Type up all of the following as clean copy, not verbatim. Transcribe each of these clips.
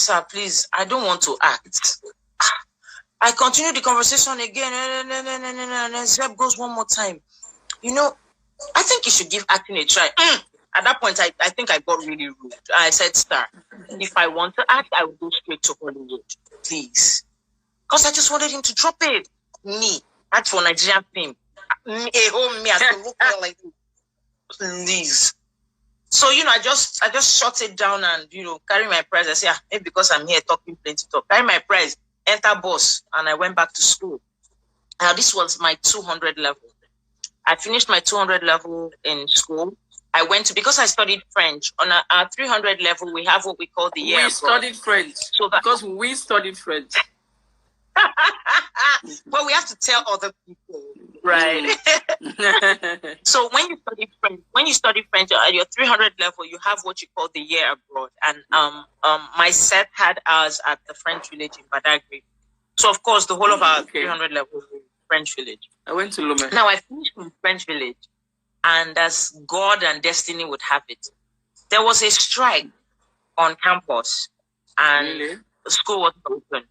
sir, please, I don't want to act. I continue the conversation again, and then Zeb goes one more time. You know, I think you should give acting a try. At that point, I think I got really rude. I said, sir, if I want to act, I will go straight to Hollywood, please. Because I just wanted him to drop it. Me, act for Nigerian film. Me, I don't look like this. Please. So, I just shut it down and, carry my prize. I say, maybe because I'm here talking plenty talk. Carry my prize, enter bus, and I went back to school. Now, this was my 200 level. I finished my 200 level in school. I went to, because I studied French, on our 300 level, we have what we call the year. We studied French. So because we studied French. Well, we have to tell other people, right? So when you study French at your 300 level, you have what you call the year abroad. And my set had ours at the French village in Badagry. So of course, the whole of our 300 level was French village. I went to Lomé. Now I finished in French village, and as God and destiny would have it, there was a strike on campus, and the school was open.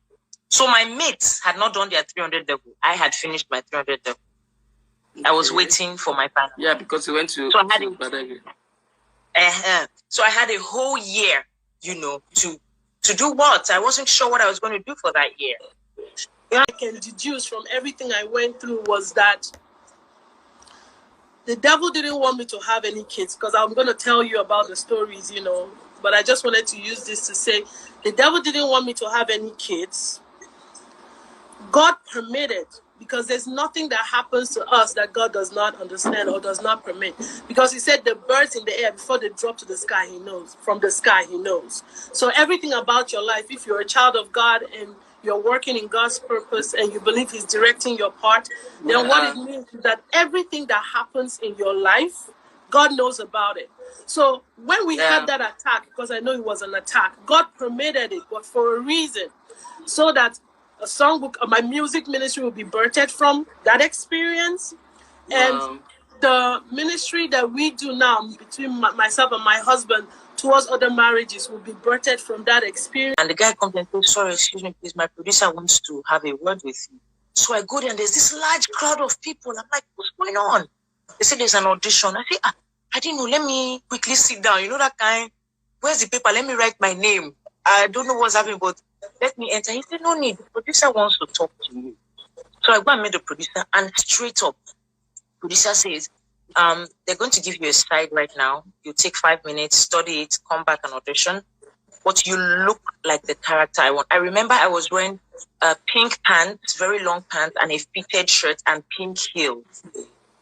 So my mates had not done their 300 level. I had finished my 300 level. Okay. I was waiting for my final. Yeah, because you went to. So I had a whole year, to do what? I wasn't sure what I was going to do for that year. I can deduce from everything I went through was that the devil didn't want me to have any kids, because I'm going to tell you about the stories, but I just wanted to use this to say the devil didn't want me to have any kids. God permitted, because there's nothing that happens to us that God does not understand or does not permit. Because he said the birds in the air, before they drop to the sky, he knows. From the sky, he knows. So everything about your life, if you're a child of God and you're working in God's purpose and you believe he's directing your part, then what it means is that everything that happens in your life, God knows about it. So when we had that attack, because I know it was an attack, God permitted it, but for a reason, so that a songbook, my music ministry will be birthed from that experience. And the ministry that we do now between myself and my husband towards other marriages will be birthed from that experience. And the guy comes and says, sorry, excuse me, please, my producer wants to have a word with you. So I go there and there's this large crowd of people. I'm like, what's going on? They said there's an audition. I say, I didn't know, let me quickly sit down. You know that kind, where's the paper? Let me write my name. I don't know what's happening, but let me enter. He said, no need, the producer wants to talk to you. So I go and meet the producer, and straight up, producer says, they're going to give you a slide right now. You take 5 minutes, study it, come back and audition. But you look like the character I want. I remember I was wearing pink pants, very long pants, and a fitted shirt and pink heels.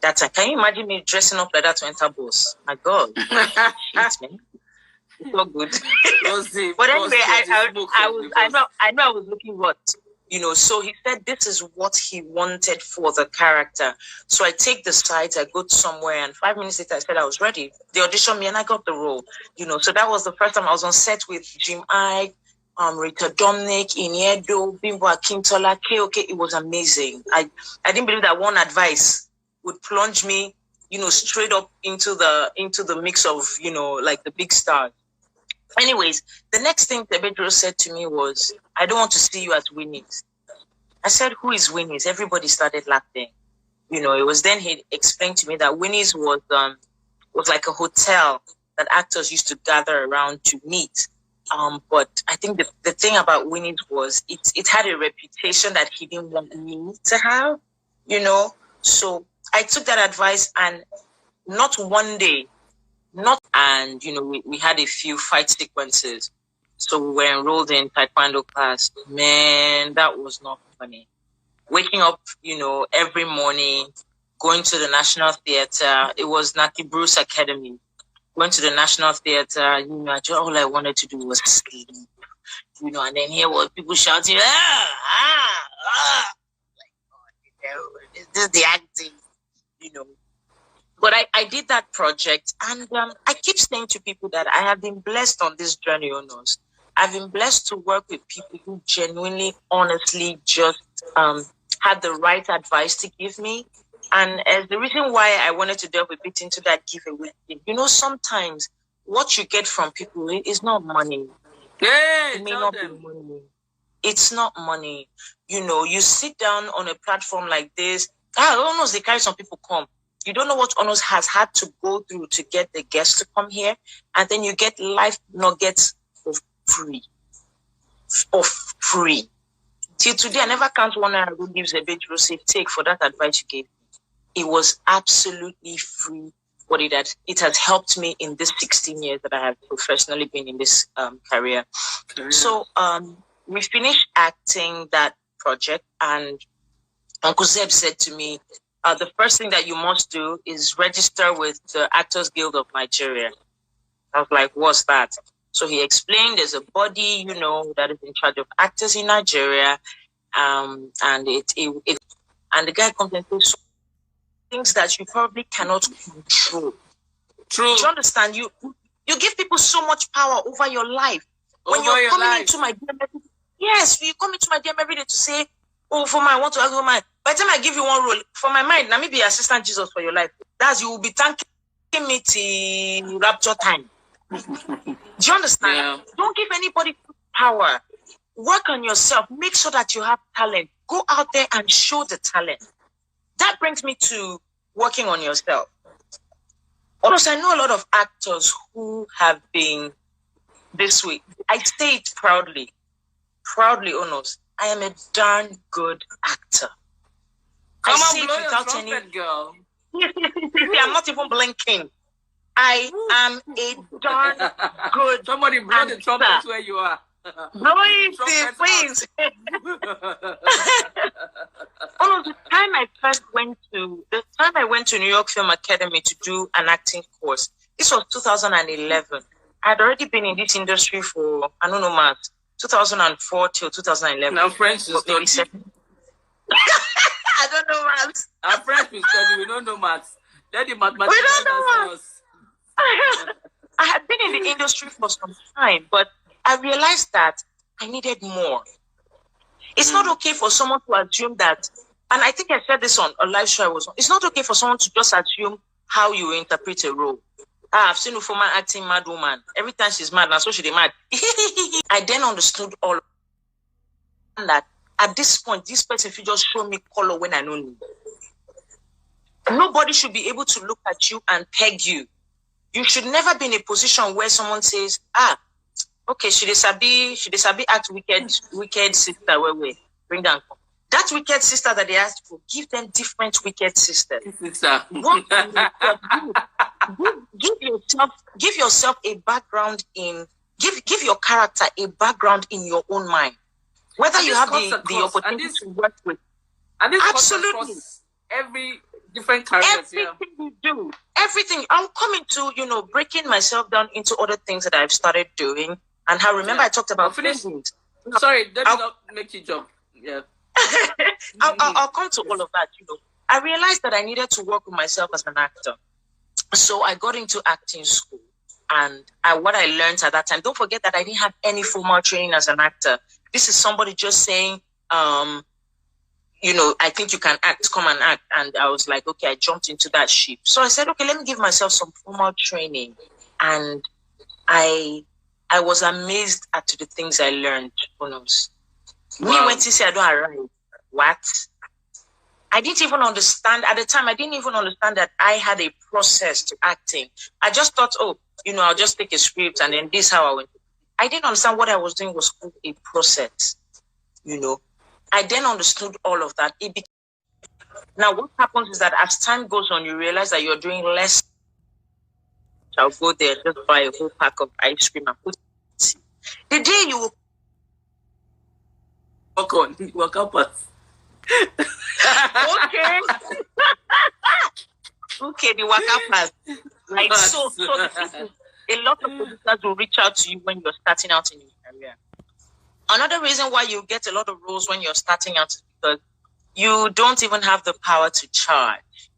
That's can you imagine me dressing up like that to enter bus? My God. Shit, man. It's so good. But anyway, I know I was looking what, so he said this is what he wanted for the character. So I take the slides, I go somewhere, and 5 minutes later I said I was ready. They auditioned me and I got the role. So that was the first time I was on set with Jim Ike, Rita Dominic, Iniedo, Bimbo Akintola, KOK. It was amazing. I didn't believe that one advice would plunge me, straight up into the mix of, like the big stars. Anyways, the next thing Tebedro said to me was, I don't want to see you as Winnie's. I said, who is Winnie's? Everybody started laughing. It was then he explained to me that Winnie's was like a hotel that actors used to gather around to meet. But I think the thing about Winnie's was it had a reputation that he didn't want me to have, So I took that advice, and not one day, we had a few fight sequences. So we were enrolled in Taekwondo class. Man, that was not funny. Waking up, every morning, going to the National Theatre. It was Nati Bruce Academy. Going to the National Theatre, all I wanted to do was sleep. And then hear what people shouting, Like, oh, this is the acting, But I did that project, and I keep saying to people that I have been blessed on this journey, Onos. I've been blessed to work with people who genuinely, honestly, just had the right advice to give me. And as the reason why I wanted to delve a bit into that giveaway thing, sometimes what you get from people is not money. Hey, it may not be money. It's not money. You know, you sit down on a platform like this. Onos, they carry some people come. You don't know what Onos has had to go through to get the guests to come here. And then you get life nuggets for free. For free. Till today, I never count one naira who gives a bit to say, take for that advice you gave me. It was absolutely free. What it has helped me in this 16 years that I have professionally been in this career. So we finished acting that project, and Uncle Zeb said to me, the first thing that you must do is register with the Actors Guild of Nigeria. I was like, what's that? So he explained there's a body, you know, that is in charge of actors in Nigeria, and and the guy comes and says things that you probably cannot control. True. Do you understand? You give people so much power over your life. When you're coming into my DM, yes, you come into my DM every day to say, oh, for my, I want to argue my. By the time I give you one role, for my mind, let me be assistant Jesus for your life. That's you will be thanking me till rapture time. Do you understand? Yeah. Don't give anybody power. Work on yourself. Make sure that you have talent. Go out there and show the talent. That brings me to working on yourself. Also, I know a lot of actors who have been this way. I say it proudly. Proudly, Onos. I am a darn good actor. Come I on, say it blow your without trumpet, girl. I'm not even blinking. I am a darn good Somebody blow the trumpet where you are. Blow it, please. The time I went to New York Film Academy to do an acting course, this was 2011. I had already been in this industry for, I don't know, maths, 2004 till 2011. Now French is study. I don't know maths. Our French is study. We don't know maths. Let the mathematics. We don't know maths. I had been in the industry for some time, but I realized that I needed more. It's not okay for someone to assume that, and I think I said this on a live show I was on, it's not okay for someone to just assume how you interpret a role. I've seen Ufuoma acting mad woman. Every time she's mad, now so she's mad. I then understood all that. At this point, this person, if you just show me color when I know you. Nobody should be able to look at you and peg you. You should never be in a position where someone says, okay, she sabi act wicked sister, wait, bring down. That wicked sister that they asked for, give them different wicked sisters. Give yourself a background in, give your character a background in your own mind. Whether you have the opportunity to work with. And this absolutely. Every different character. Everything you do. Everything. I'm coming to, breaking myself down into other things that I've started doing. And how, remember I talked about things. Sorry, let me not make you jump. Yeah. I'll come to all of that, I realized that I needed to work with myself as an actor. So I got into acting school. And what I learned at that time, don't forget that I didn't have any formal training as an actor. This is somebody just saying, I think you can act, come and act. And I was like, okay, I jumped into that ship. So I said, okay, let me give myself some formal training. And I was amazed at the things I learned, Onos. Wow. Me went to say I don't arrive. What? I didn't even understand at the time. I didn't even understand that I had a process to acting. I just thought, I'll just take a script and then this is how I went. I didn't understand what I was doing was called a process. I then understood all of that. Now, what happens is that as time goes on, you realize that you're doing less. I'll go there, just buy a whole pack of ice cream and put it. The day you will walk up us. Okay. Okay, the waka pass. Right. So a lot of producers will reach out to you when you're starting out in your career. Another reason why you get a lot of roles when you're starting out is because you don't even have the power to charge.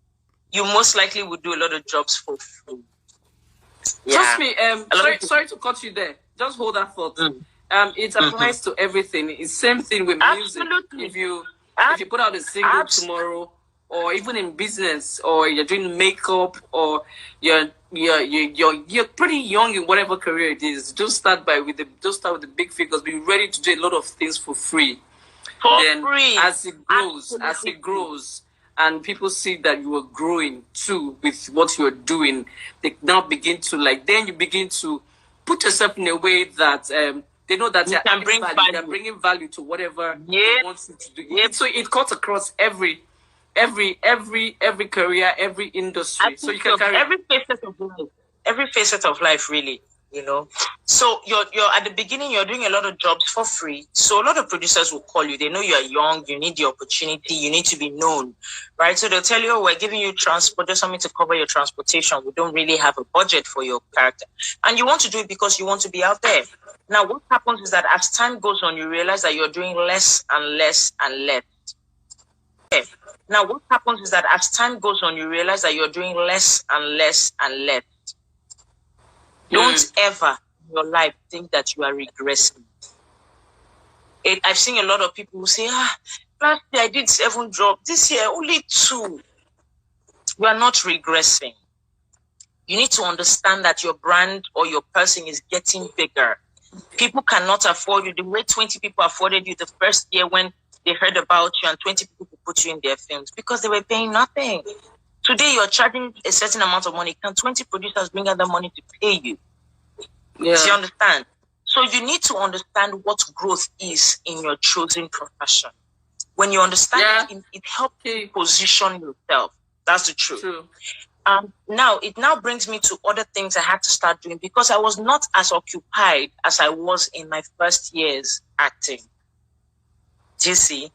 You most likely would do a lot of jobs for free. Trust me, sorry to cut you there. Just hold that thought. It applies to everything. It's same thing with music. Absolutely. If you put out a single tomorrow, or even in business, or you're doing makeup, or you're you're pretty young in whatever career it is. Just start with the big figures. Be ready to do a lot of things for free. Then as it grows, and people see that you are growing too with what you're doing, they now begin to then you begin to put yourself in a way that they know that you're bringing value to whatever they want you to do. So it cuts across every career, every industry. So you can carry every facet of life, really. So you're at the beginning, you're doing a lot of jobs for free. So a lot of producers will call you. They know you're young, you need the opportunity, you need to be known, right? So they'll tell you, oh, we're giving you transport, just something to cover your transportation. We don't really have a budget for your character. And you want to do it because you want to be out there. Now, what happens is that as time goes on, you realize that you're doing less and less and less. Okay. Now, what happens is that as time goes on, you realize that you're doing less and less and less. Don't ever in your life think that you are regressing. I've seen a lot of people who say, last year I did 7 jobs, this year only 2. You are not regressing. You need to understand that your brand or your person is getting bigger. People cannot afford you the way 20 people afforded you the first year when they heard about you, and 20 people put you in their films because they were paying nothing. Today, you're charging a certain amount of money. Can 20 producers bring out the money to pay you? Yeah. Do you understand? So you need to understand what growth is in your chosen profession. When you understand it helps you position yourself. That's the truth. True. Now, it now brings me to other things I had to start doing because I was not as occupied as I was in my first years acting. Do you see?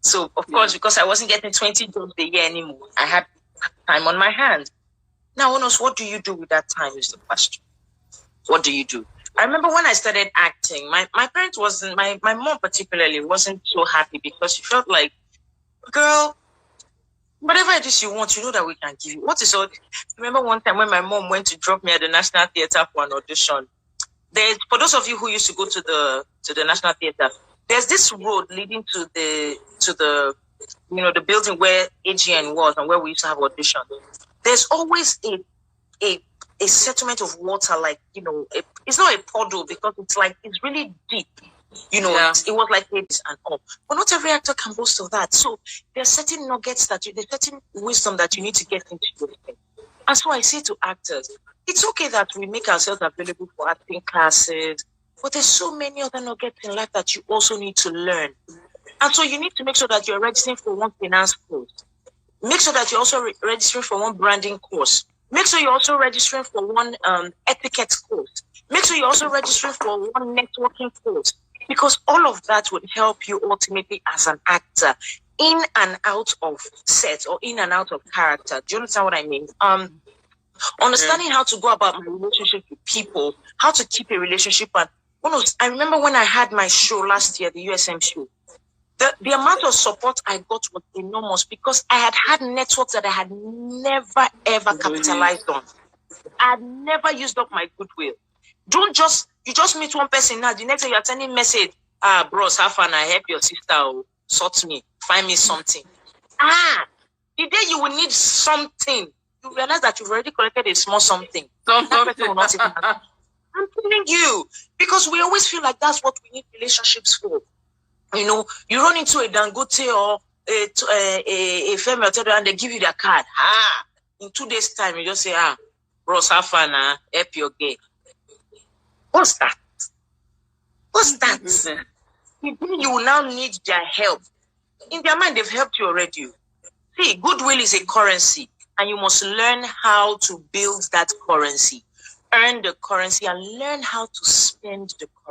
So, of course, because I wasn't getting 20 jobs a year anymore, I had time on my hands. Now, Onos, what do you do with that time is the question. What do you do? I remember when I started acting, my parents wasn't, my mom particularly wasn't so happy because she felt like, girl, whatever it is you want, you know that we can give you. What is all? Remember one time when my mom went to drop me at the National Theatre for an audition. For those of you who used to go to the National Theatre, there's this road leading to the the building where AGN was and where we used to have audition. There's always a settlement of water, it's not a puddle because it's really deep. It was like this and all. But not every actor can boast of that. So there's certain nuggets there's certain wisdom that you need to get into your head. And so I say to actors, it's okay that we make ourselves available for acting classes, but there's so many other nuggets in life that you also need to learn. And so you need to make sure that you're registering for one finance course. Make sure that you're also registering for one branding course. Make sure you're also registering for one etiquette course. Make sure you're also registering for one networking course. Because all of that would help you ultimately as an actor in and out of set or in and out of character. Do you understand what I mean? Understanding how to go about my relationship with people, how to keep a relationship. And I remember when I had my show last year, the USM show, the amount of support I got was enormous because I had networks that I had never, ever capitalized on. I had never used up my goodwill. You just meet one person now, the next day you're sending message, bros, have fun, I help your sister, sort me, find me something. The day you will need something, you realize that you've already collected a small something. I'm telling you, because we always feel like that's what we need relationships for. You run into a Dangote or a female and they give you their card. In 2 days' time, you just say, bros, have fun, help your gay. What's that? You will now need their help. In their mind, they've helped you already. See, goodwill is a currency, and you must learn how to build that currency, earn the currency, and learn how to spend the currency.